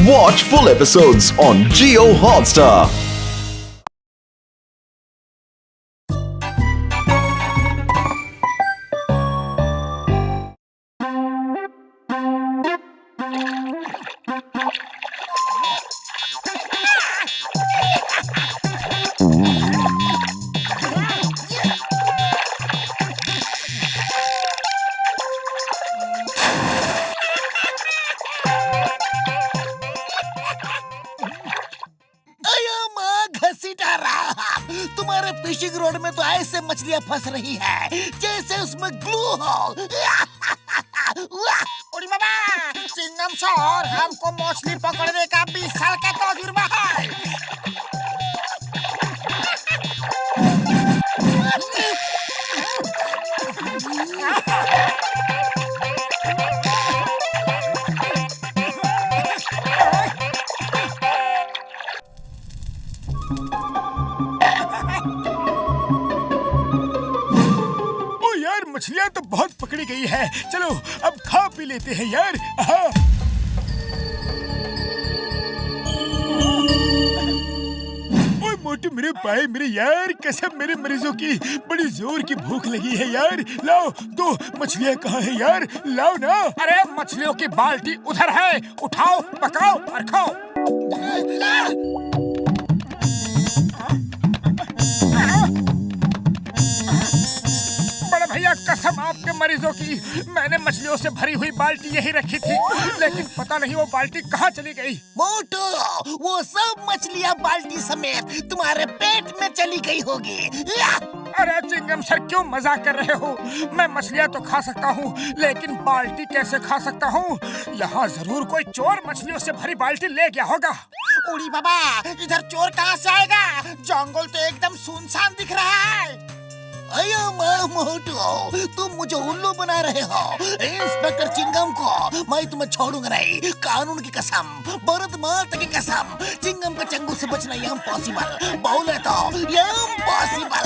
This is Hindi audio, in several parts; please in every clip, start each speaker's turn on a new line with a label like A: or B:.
A: Watch full episodes on Jio Hotstar.
B: तुम्हारे फिशिंग रोड में तो ऐसे मछलियाँ फंस रही है जैसे उसमें ग्लू हो।
C: उड़ी बाबा, चिंगम सर, हमको मछली पकड़ने का 20 साल का तजुर्बा है।
D: मछलियाँ तो बहुत पकड़ी गई है, चलो अब खा पी लेते हैं यार। ओए मोटू मेरे भाई मेरे यार, कसम मेरे मरीजों की बड़ी जोर की भूख लगी है यार। लाओ तो मछलियाँ कहाँ है यार, लाओ ना।
C: अरे मछलियों की बाल्टी उधर है, उठाओ पकाओ और खाओ। भैया कसम आपके मरीजों की, मैंने मछलियों से भरी हुई बाल्टी यही रखी थी, लेकिन पता नहीं वो बाल्टी कहाँ चली गई।
B: मोटू, वो सब मछलियाँ बाल्टी समेत तुम्हारे पेट में चली गई होगी।
C: अरे चिंगम सर क्यों मजाक कर रहे हो? मैं मछलियाँ तो खा सकता हूँ, लेकिन बाल्टी कैसे खा सकता हूँ? यहाँ जरूर कोई चोर मछलियों से भरी बाल्टी ले गया होगा। उड़ी बाबा, इधर चोर कहाँ से आएगा? जंगल तो एकदम सुनसान दिख रहा है।
B: अयो मोटू, तुम मुझे उल्लू बना रहे हो। इंस्पेक्टर चिंगम को मैं तुम्हें छोड़ूंगा नहीं, कानून की कसम, भारत माता की कसम। चिंगम के चंगुल से बचना इम्पॉसिबल, बोले तो इम्पॉसिबल।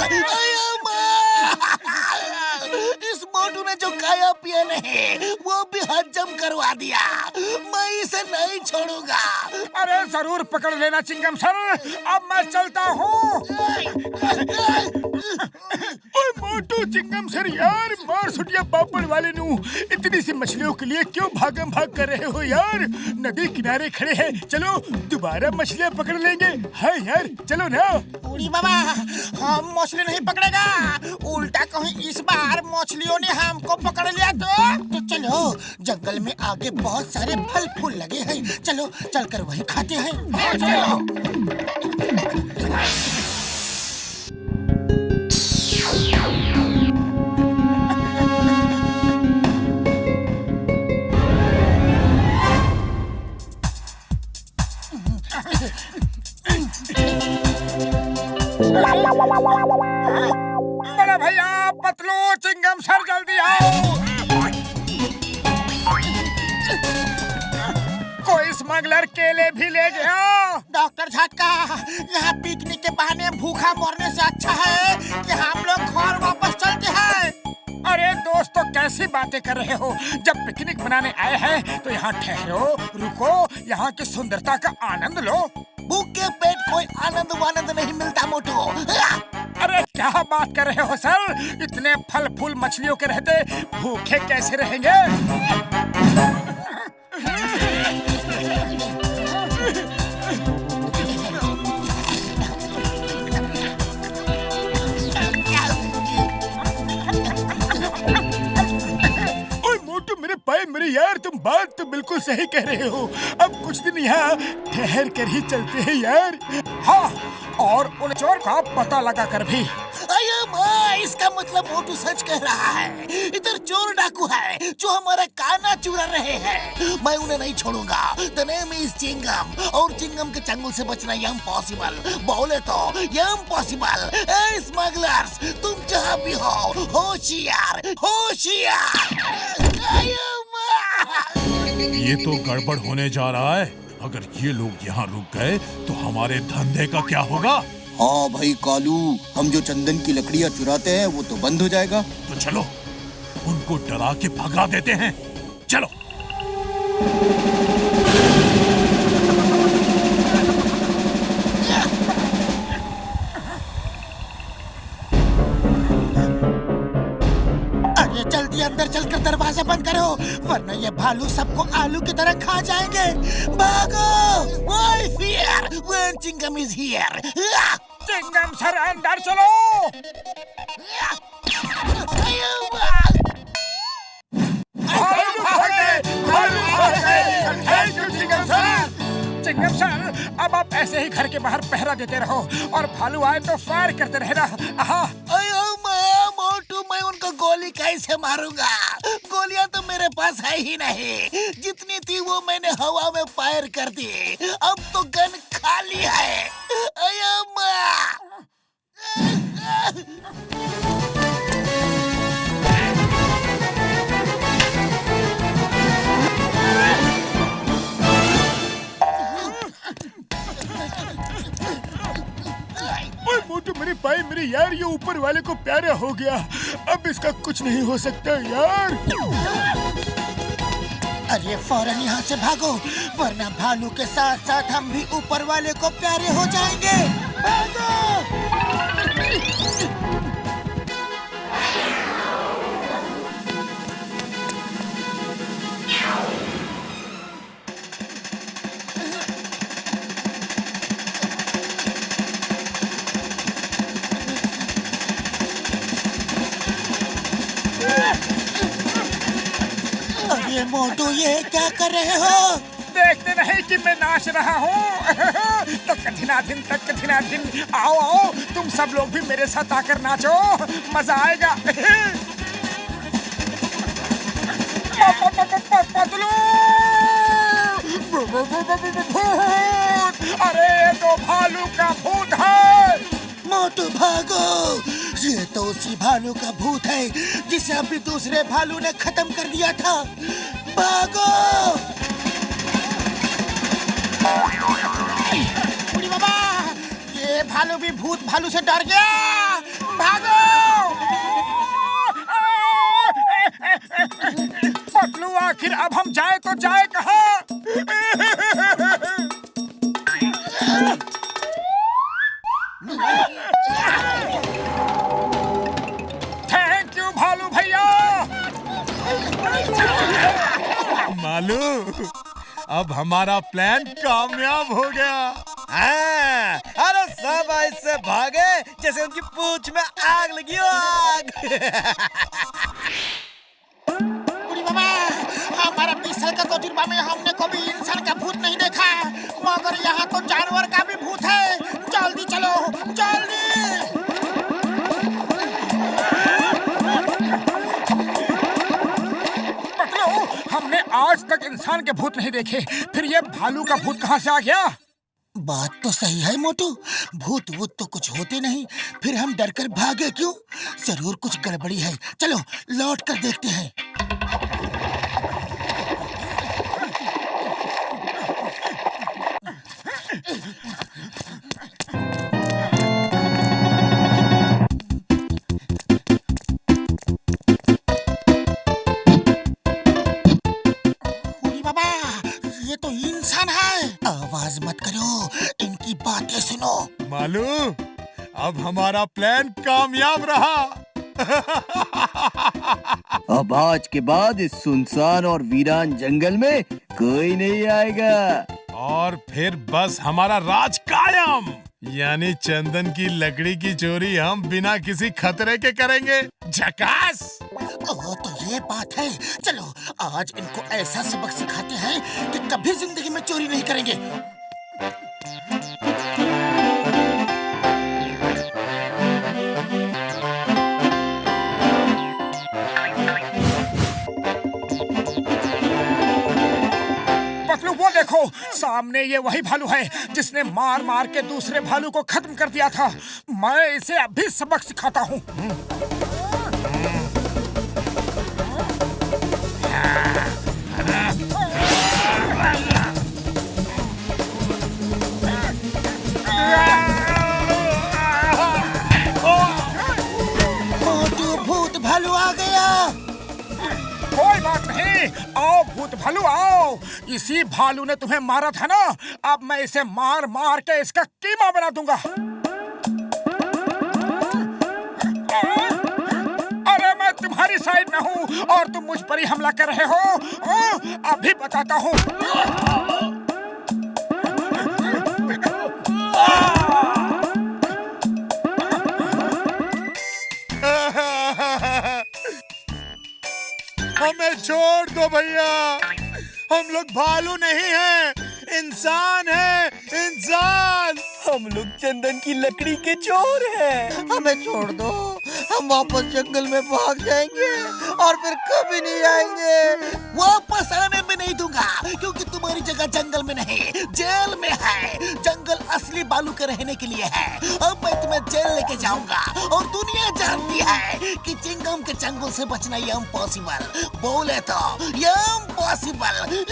B: इस मोटू ने जो खाया पिया नहीं वो भी हजम करवा दिया, मैं इसे नहीं छोड़ूंगा।
C: अरे जरूर पकड़ लेना चिंगम सर, अब मैं चलता हूँ।
D: मोटू चिंगम सर यार, मार सुटिया पापड़ वाले नू, इतनी सी मछलियों के लिए क्यों भागम भाग कर रहे हो यार? नदी किनारे खड़े हैं, चलो दोबारा मछलियाँ पकड़ लेंगे। हाँ यार चलो ना।
C: उड़ी बाबा, हम मछली नहीं पकड़ेगा, उल्टा कहीं इस बार मछलियों ने हमको पकड़ लिया तो
B: चलो, जंगल में आगे बहुत सारे फल फूल लगे हैं, चलो चलकर वहीं खाते हैं।
C: बड़े भैया, पतलू, चिंगम सर जल्दी आओ। कोई स्मगलर केले भी ले गया। डॉक्टर झटका, यहाँ पिकनिक के बहाने भूखा मरने से अच्छा है कि हम लोग घर वापस चलते हैं। अरे दोस्तों, कैसी बातें कर रहे हो? जब पिकनिक मनाने आए हैं तो यहाँ ठहरो, रुको, यहाँ की सुंदरता का आनंद लो।
B: भूख के पेट कोई आनंद वानंद नहीं मिलता मोटू।
C: अरे क्या बात कर रहे हो सर? इतने फल फूल मछलियों के रहते भूखे कैसे रहेंगे?
D: मेरे यार, तुम बात तो बिल्कुल सही कह रहे हो। अब कुछ दिन यहाँ ठहर कर ही चलते हैं यार।
C: हाँ, और उन चोर का पता लगा कर भी।
B: अयो माँ, इसका मतलब मोटू सच कह रहा है। इधर चोर डाकू है जो हमारा काना चुरा रहे हैं, मैं उन्हें नहीं छोड़ूंगा। द नेम इज चिंगम, और चिंगम के चंगुल से बचना इम्पॉसिबल, बोले तो इम्पॉसिबल। ए स्मगलर्स, तुम जहाँ भी हो, होशियार होशियार।
E: ये तो गड़बड़ होने जा रहा है। अगर ये लोग यहाँ रुक गए तो हमारे धंधे का क्या होगा?
F: हाँ भाई कालू, हम जो चंदन की लकड़ियाँ चुराते हैं वो तो बंद हो जाएगा।
E: तो चलो उनको डरा के भगा देते हैं, चलो।
B: बंद करो, वरना ये भालू सबको आलू की तरह खा जाएंगे। भागो! Why fear when Chingam is here?
C: Chingam sir अंदर चलो। चिंगम सर, अब आप ऐसे ही घर के बाहर पहरा देते रहो और भालू आए तो फायर करते रहना।
B: अयो मोटू, मैं उनको गोली कैसे मारूंगा? गोलियां तो मेरे पास है ही नहीं, जितनी थी वो मैंने हवा में फायर कर दी। अब तो गन खाली है। अयो
D: मोटू मेरे भाई, मेरे यार, ये ऊपर वाले को प्यारा हो गया। अब इसका कुछ नहीं हो सकता यार।
B: अरे फौरन यहाँ से भागो, वरना भालू के साथ साथ हम भी ऊपर वाले को प्यारे हो जाएंगे। भागो! अरे मोटू, ये क्या कर रहे हो?
C: देखते नहीं कि मैं नाच रहा हूँ। तो कठिनाधिन तक कठिनाधिन, आओ आओ, तुम सब लोग भी मेरे साथ आकर नाचो, मजा आएगा। पतलू! भूत! अरे तो भालू का भूत है।
B: मोटू भागो, ये तो उसी भालू का भूत है जिसे अभी दूसरे भालू ने खत्म कर दिया था। भागो!
C: बुढ़ी बाबा, ये भालू भी भूत भालू से डर गया। भागो! पतलू, आखिर अब हम जाए तो जाए कहाँ? थैंक यू भालू भैया।
E: मालू, अब हमारा प्लान कामयाब हो गया।
G: हाँ, अरे सब ऐसे भागे जैसे उनकी पूंछ में आग लगी हो, आग।
C: बुढ़ी बाबा, हमारा 20 साल का तजुर्बा में हमने कभी इंसान का भूत नहीं देखा, मगर यहाँ तो जानवर का भी भूत है। जल्दी चलो, जल्दी। हमने आज तक इंसान के भूत नहीं देखे, फिर ये भालू का भूत कहाँ से आ गया?
B: बात तो सही है मोटू, भूत वूत तो कुछ होते नहीं, फिर हम डर कर भागे क्यों? जरूर कुछ गड़बड़ी है। चलो लौट कर देखते हैं। आवाज मत करो, इनकी बातें सुनो।
E: मालू, अब हमारा प्लान कामयाब रहा।
F: अब आज के बाद इस सुनसान और वीरान जंगल में कोई नहीं आएगा।
E: और फिर बस हमारा राज कायम, यानी चंदन की लकड़ी की चोरी हम बिना किसी खतरे के करेंगे। झकास!
B: ओह, तो ये बात है। चलो आज इनको ऐसा सबक सिखाते हैं कि कभी जिंदगी में चोरी नहीं करेंगे।
C: पतलू, वो देखो, सामने ये वही भालू है जिसने मार मार के दूसरे भालू को खत्म कर दिया था। मैं इसे अभी सबक सिखाता हूँ।
B: मोटू, भूत भालू आ गया।
C: कोई बात नहीं, आओ भूत भालू आओ। इसी भालू ने तुम्हें मारा था ना, अब मैं इसे मार मार के इसका कीमा बना दूंगा। अरे मैं तुम्हारी साइड में हूँ और तुम मुझ पर ही हमला कर रहे हो। अभी बताता हूँ।
E: हमें छोड़ दो भैया, हम लोग भालू नहीं हैं, इंसान हैं, इंसान।
G: हम लोग चंदन की लकड़ी के चोर हैं।
B: हमें छोड़ दो, हम वापस जंगल में भाग जाएंगे और फिर कभी नहीं आएंगे। वापस आने में नहीं दूंगा, क्योंकि तुम्हारी जगह जंगल में नहीं जेल में है। जंगल असली बालू के रहने के लिए है। अब मैं तुम्हें जेल लेके जाऊंगा और दुनिया जानती है कि चिंगम के चंगुल से बचना इम्पॉसिबल। बोले तो impossible.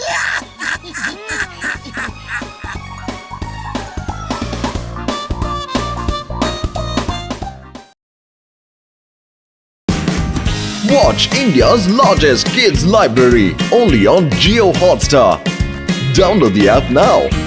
A: Watch India's largest kids library only on Jio Hotstar. Download the app now.